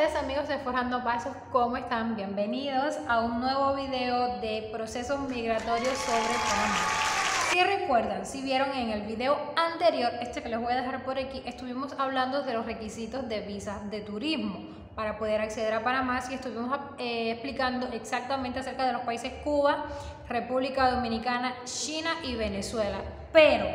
días amigos de Forjando Pasos, ¿cómo están? Bienvenidos a un nuevo video de procesos migratorios sobre Panamá. Si recuerdan, si vieron en el video anterior, este que les voy a dejar por aquí, estuvimos hablando de los requisitos de visas de turismo para poder acceder a Panamá, y estuvimos explicando exactamente acerca de los países Cuba, República Dominicana, China y Venezuela. Pero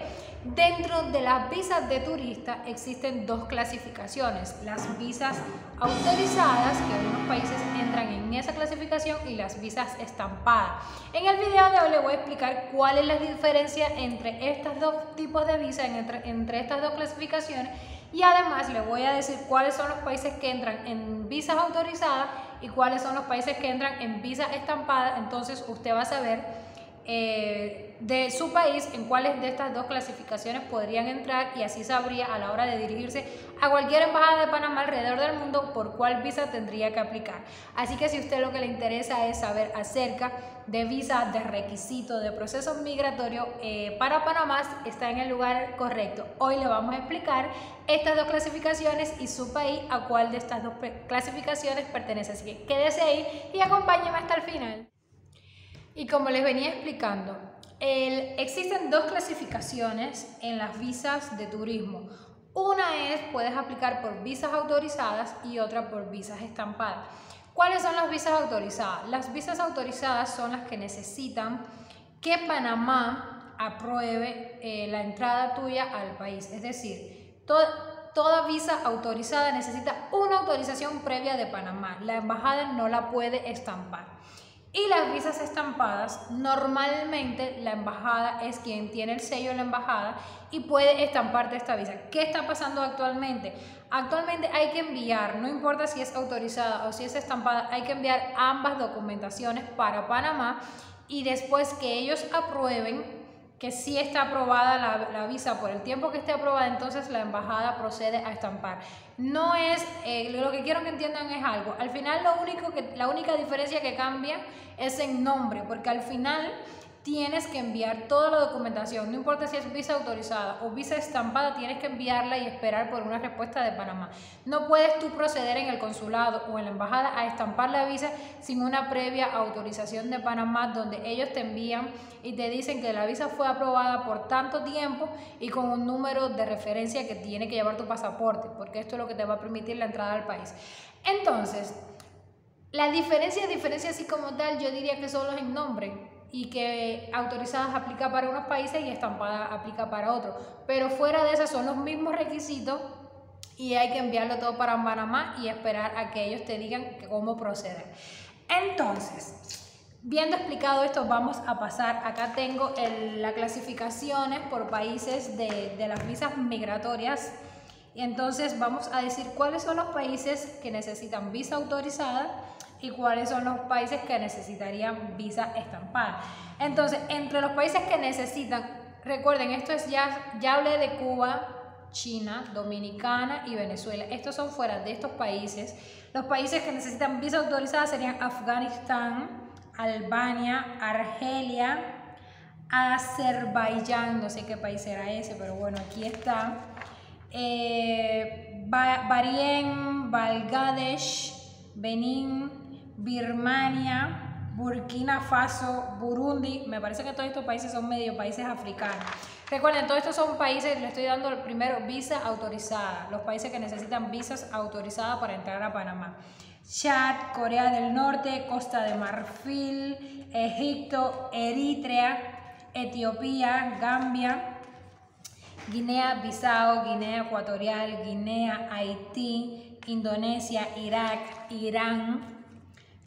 dentro de las visas de turista existen dos clasificaciones: las visas autorizadas, que algunos países entran en esa clasificación, y las visas estampadas. En el video de hoy les voy a explicar cuál es la diferencia entre estos dos tipos de visas, entre estas dos clasificaciones, y además les voy a decir cuáles son los países que entran en visas autorizadas y cuáles son los países que entran en visas estampadas. Entonces usted va a saber de su país en cuáles de estas dos clasificaciones podrían entrar, y así sabría a la hora de dirigirse a cualquier embajada de Panamá alrededor del mundo por cuál visa tendría que aplicar. Así que si a usted lo que le interesa es saber acerca de visas, de requisitos, de procesos migratorios para Panamá, está en el lugar correcto. Hoy le vamos a explicar estas dos clasificaciones y su país a cuál de estas dos clasificaciones pertenece. Así que quédese ahí y acompáñeme hasta el final. Y como les venía explicando, existen dos clasificaciones en las visas de turismo. Una es, puedes aplicar por visas autorizadas, y otra por visas estampadas. ¿Cuáles son las visas autorizadas? Las visas autorizadas son las que necesitan que Panamá apruebe la entrada tuya al país. Es decir, toda visa autorizada necesita una autorización previa de Panamá. La embajada no la puede estampar. Y las visas estampadas, normalmente la embajada es quien tiene el sello de la embajada y puede estamparte esta visa. ¿Qué está pasando actualmente? Actualmente hay que enviar, no importa si es autorizada o si es estampada, hay que enviar ambas documentaciones para Panamá, y después que ellos aprueben que sí está aprobada la visa por el tiempo que esté aprobada, entonces la embajada procede a estampar. No es, lo que quiero que entiendan es algo, al final la única diferencia que cambia es en nombre, porque al final tienes que enviar toda la documentación, no importa si es visa autorizada o visa estampada, tienes que enviarla y esperar por una respuesta de Panamá. No puedes tú proceder en el consulado o en la embajada a estampar la visa sin una previa autorización de Panamá, donde ellos te envían y te dicen que la visa fue aprobada por tanto tiempo y con un número de referencia que tiene que llevar tu pasaporte, porque esto es lo que te va a permitir la entrada al país. Entonces, la diferencia así como tal, yo diría que solo es en nombre, y que autorizadas aplica para unos países y estampada aplica para otros, pero fuera de eso son los mismos requisitos y hay que enviarlo todo para Panamá y esperar a que ellos te digan cómo proceder. Entonces, viendo explicado esto, vamos a pasar, acá tengo las clasificaciones por países de las visas migratorias, y entonces vamos a decir cuáles son los países que necesitan visa autorizada y cuáles son los países que necesitarían visa estampada. Entonces, entre los países que necesitan, recuerden, esto es ya hablé de Cuba, China, Dominicana y Venezuela. Estos son fuera de estos países. Los países que necesitan visa autorizada serían Afganistán, Albania, Argelia, Azerbaiyán, no sé qué país era ese, pero bueno, aquí está. Bahrein, Bangladesh, Benín, Birmania, Burkina Faso, Burundi. Me parece que todos estos países son medio países africanos. Recuerden, todos estos son países, le estoy dando primero visa autorizada, los países que necesitan visas autorizadas para entrar a Panamá: Chad, Corea del Norte, Costa de Marfil, Egipto, Eritrea, Etiopía, Gambia, Guinea-Bissau, Guinea Ecuatorial, Guinea, Haití, Indonesia, Irak, Irán,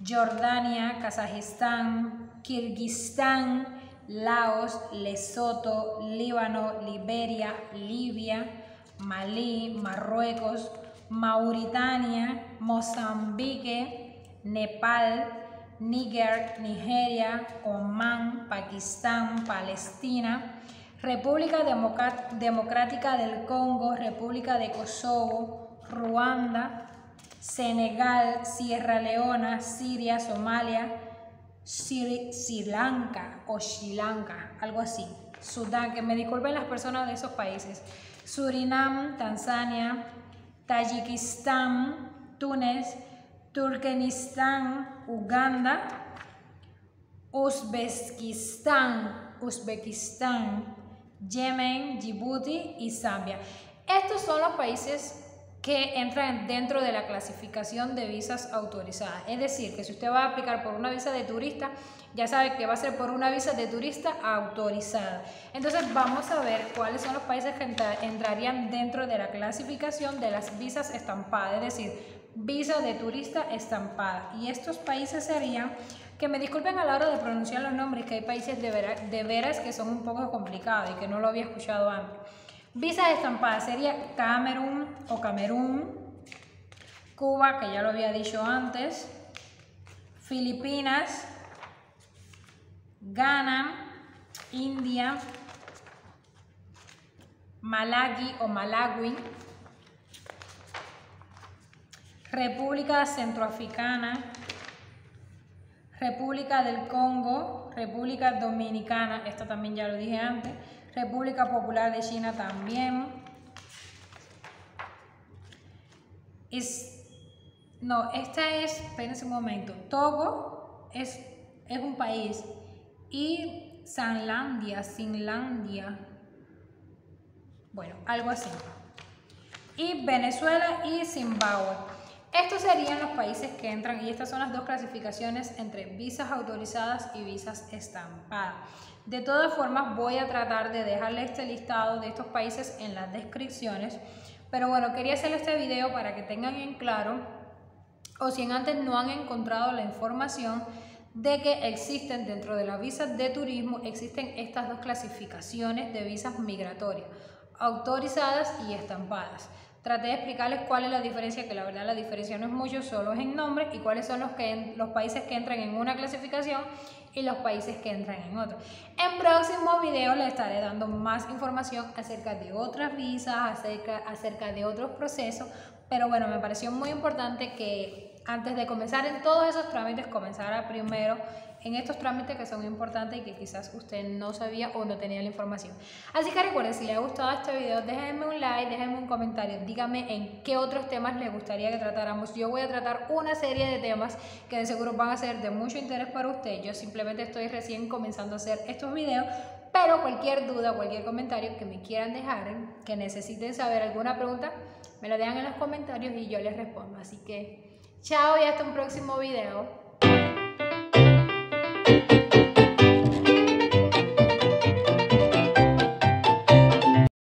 Jordania, Kazajistán, Kirguistán, Laos, Lesoto, Líbano, Liberia, Libia, Malí, Marruecos, Mauritania, Mozambique, Nepal, Níger, Nigeria, Omán, Pakistán, Palestina, República Democrática del Congo, República de Kosovo, Ruanda, Senegal, Sierra Leona, Siria, Somalia, Sri Lanka o Sri Lanka, algo así, Sudán, que me disculpen las personas de esos países, Surinam, Tanzania, Tayikistán, Túnez, Turkmenistán, Uganda, Uzbekistán, Yemen, Djibouti y Zambia. Estos son los países que entran dentro de la clasificación de visas autorizadas. Es decir, que si usted va a aplicar por una visa de turista, ya sabe que va a ser por una visa de turista autorizada. Entonces vamos a ver cuáles son los países que entrarían dentro de la clasificación de las visas estampadas, es decir, visa de turista estampada. Y estos países serían, que me disculpen a la hora de pronunciar los nombres, que hay países de veras que son un poco complicados y que no lo había escuchado antes. Visas estampadas sería Camerún, Cuba, que ya lo había dicho antes, Filipinas, Ghana, India, Malawi, República Centroafricana, República del Congo, República Dominicana, esta también ya lo dije antes, República Popular de China también. Espérense un momento, Togo es un país, y Finlandia, bueno, algo así. Y Venezuela y Zimbabue. Estos serían los países que entran, y estas son las dos clasificaciones entre visas autorizadas y visas estampadas. De todas formas, voy a tratar de dejarle este listado de estos países en las descripciones, pero bueno, quería hacerle este video para que tengan en claro, o si antes no han encontrado la información, de que existen dentro de las visas de turismo, existen estas dos clasificaciones de visas migratorias, autorizadas y estampadas. Traté de explicarles cuál es la diferencia, que la verdad la diferencia no es mucho, solo es en nombre, y cuáles son los países que entran en una clasificación y los países que entran en otra. En próximos videos les estaré dando más información acerca de otras visas, acerca de otros procesos, pero bueno, me pareció muy importante que antes de comenzar en todos esos trámites, comenzara primero en estos trámites que son importantes y que quizás usted no sabía o no tenía la información. Así que recuerden, si les ha gustado este video, déjenme un like, déjenme un comentario, díganme en qué otros temas les gustaría que tratáramos. Yo voy a tratar una serie de temas que de seguro van a ser de mucho interés para usted. Yo simplemente estoy recién comenzando a hacer estos videos, pero cualquier duda, cualquier comentario que me quieran dejar, que necesiten saber alguna pregunta, me lo dejan en los comentarios y yo les respondo. Así que chao y hasta un próximo video.